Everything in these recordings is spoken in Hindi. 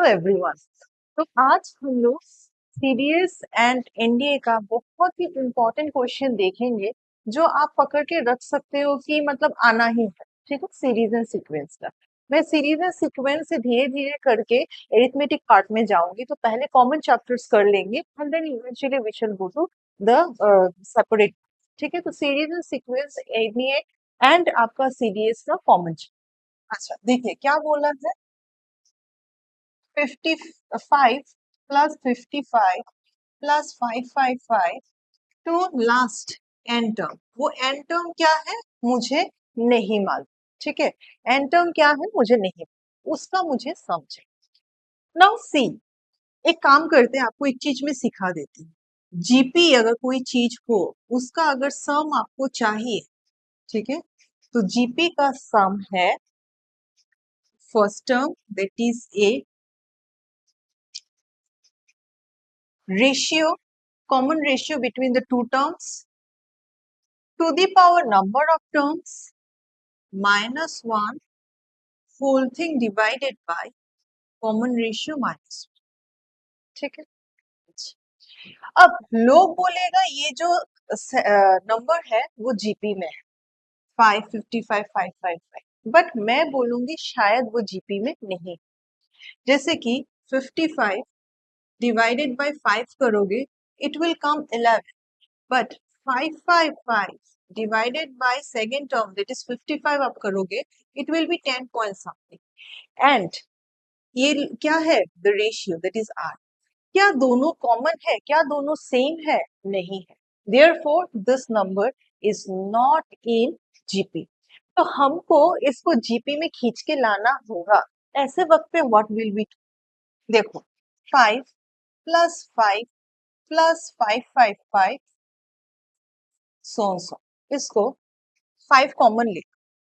एवरीवन। तो आज हम लोग सीडीएस एंड एनडीए का बहुत ही इम्पोर्टेंट क्वेश्चन देखेंगे जो आप पकड़ के रख सकते हो कि मतलब आना ही है। ठीक है, सीरीज एंड सीक्वेंस का मैं सीरीज एंड सीक्वेंस से धीरे धीरे करके एरिथमेटिक पार्ट में जाऊंगी। तो पहले कॉमन चैप्टर्स कर लेंगे and then eventually we shall go to the separate. ठीक है, तो series and sequence NDA and आपका सीडीएस का कॉमन। अच्छा देखिए क्या बोला है, 55 plus 55 plus 555 to last n term. वो एन टर्म क्या है मुझे नहीं मालूम। ठीक है, एन टर्म क्या है मुझे नहीं मालूम, उसका मुझे समझे। नाउ सी, एक काम करते हैं, आपको एक चीज में सिखा देती हूँ। जीपी अगर कोई चीज हो उसका अगर सम आपको चाहिए, ठीक है, तो जीपी का सम है first term that is a ratio, common ratio between the two terms, to the power number of terms minus 1 whole thing divided by common ratio minus 1। ठीक है, अब लोग बोलेगा ये जो नंबर है वो जीपी में है 555 555, बट मैं बोलूंगी शायद वो जीपी में नहीं। जैसे कि 55 डिवाइडेड बाय 5 करोगे it will come 11, but 555 divided by second term that is 55 आप करोगे it will be 10 point something। and ये क्या है, the ratio that is r। क्या दोनों कॉमन है, क्या दोनों सेम है, नहीं है। therefore this number is not in GP. तो हमको इसको जीपी में खींच के लाना होगा। ऐसे वक्त पे व्हाट विल बी, देखो 5 प्लस 5 प्लस 555 सो इसको 5 कॉमन ले,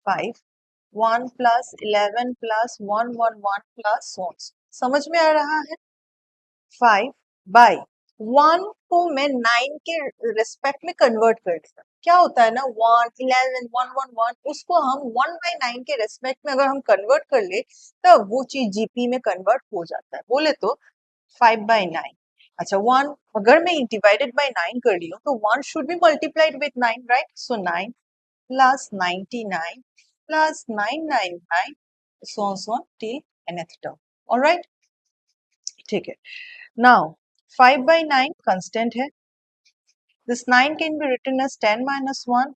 5 1 प्लस 11 प्लस 111 प्लस समझ में आ रहा है। 5 बाय 1 को मैं 9 के रिस्पेक्ट में कन्वर्ट कर दिया, क्या होता है ना 1 11 111 उसको हम 1 बाय 9 के रिस्पेक्ट में अगर हम कन्वर्ट कर ले तो वो चीज जीपी में कन्वर्ट हो जाता है। बोले तो 5 बाय 9, अच्छा 1 अगर मैं डिवाइडेड बाय 9 कर रही हूँ तो 1 should be multiplied with 9, right. So 9 plus 99 plus 999 so on so on till nth term। all right, ठीक है। now 5 by 9 constant है, this 9 can be written as 10 minus 1,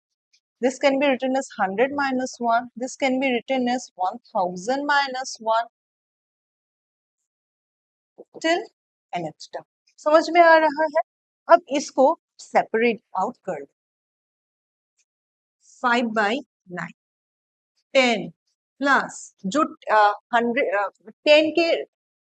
this can be written as 100 minus 1, this can be written as 1000 minus 1 till nth term। समझ में आ रहा है। अब इसको सेपरेट आउट कर दो, 5 by 9 10 प्लस जो 10 के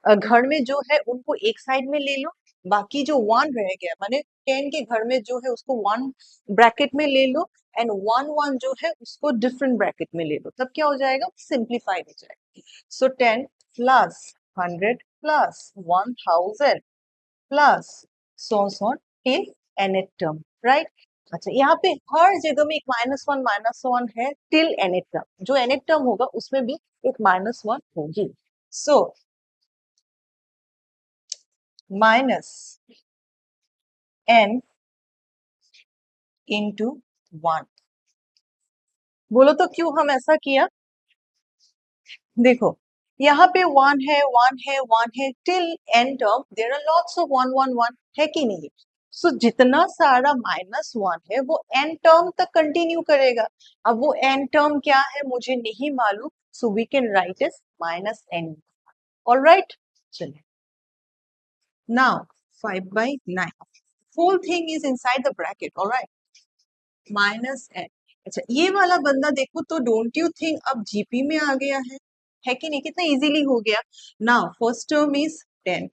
घर में जो है उनको एक साइड में ले लो, बाकी जो 1 रह गया माने 10 के घर में जो है उसको 1 ब्रैकेट में ले लो एंड 1 1 जो है उसको डिफरेंट ब्रैकेट में ले लो, तब क्या हो जाएगा, सिंप्लीफाइड हो जाएगा। सो 10 plus 100 plus 1000 plus so till nth term, right. अच्छा यहाँ पे हर जगह में एक माइनस वन है टिल nth टर्म, जो nth टर्म होगा उसमें भी एक -1 होगी। So minus n into 1। बोलो तो क्यों हम ऐसा किया, देखो यहाँ पे 1 है 1 है 1 है till n term there are lots of 1 1 1, है कि नहीं। सो जितना सारा -1 है वो n टर्म तक कंटिन्यू करेगा। अब वो n टर्म क्या है मुझे नहीं मालूम, so we can write is -n। Alright, चलिए now 5 by 9 whole thing is inside the bracket, alright, -n। अच्छा ये वाला बंदा देखो तो डोंट यू थिंक अब जीपी में आ गया है कि नहीं, कितना इजीली हो गया। Now first term is 10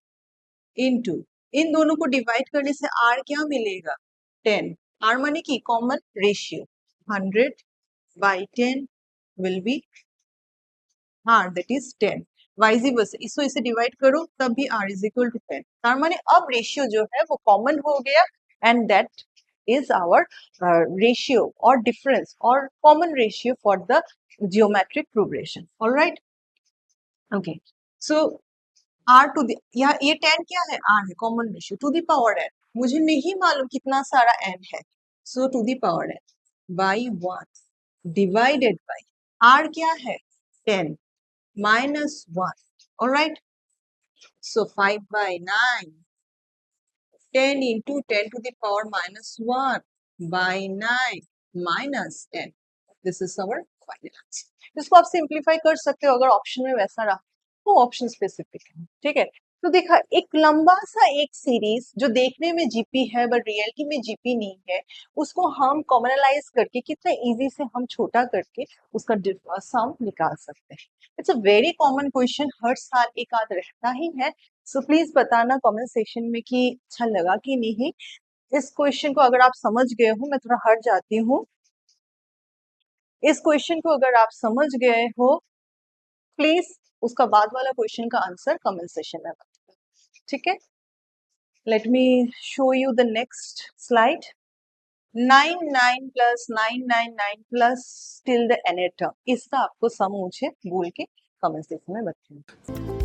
into, इन दोनों को डिवाइड करने से r क्या मिलेगा, 10। r माने की common ratio 100 by 10 will be r that is 10। Vice versa इसको इसे डिवाइड करो तब भी r इज इक्वल टू 10। तार माने अब रेशियो जो है वो कॉमन हो गया and that is our ratio or difference or common ratio for the geometric progression, all right, okay। So r to the, यहाँ ये 10 क्या है, आर है, common ratio to the power n, मुझे नहीं मालूम कितना सारा एन है, so to the power n by 1 divided by r क्या है 10 minus 1, alright, so 5/9 10 into 10 to the power minus 1 by 9 minus 10. This is our final answer. इसको आप सिंप्लीफाई कर सकते हो अगर ऑप्शन में वैसा रहा तो ऑप्शन स्पेसिफिक है, ठीक है। तो देखा एक लंबा सा एक सीरीज जो देखने में जीपी है बट रियलिटी में जीपी नहीं है, उसको हम कॉमनलाइज करके कितना इजी से हम छोटा करके उसका सम निकाल सकते हैं। It's a very common question, हर साल एक आध रहता ही है। सो प्लीज बताना कमेंट सेक्शन में कि अच्छा लगा कि नहीं। इस क्वेश्चन को अगर आप समझ गए हो, मैं थोड़ा हट जाती हूँ, इस क्वेश्चन को अगर आप समझ गए हो प्लीज उसका बाद वाला क्वेश्चन का आंसर कमेंट सेक्शन में बताओ, ठीक है। Let me show you the next slide. 9 plus 9 plus till the n term, इसका आपको सम मुझे बोल के कमेंट सेक्शन में बताइए।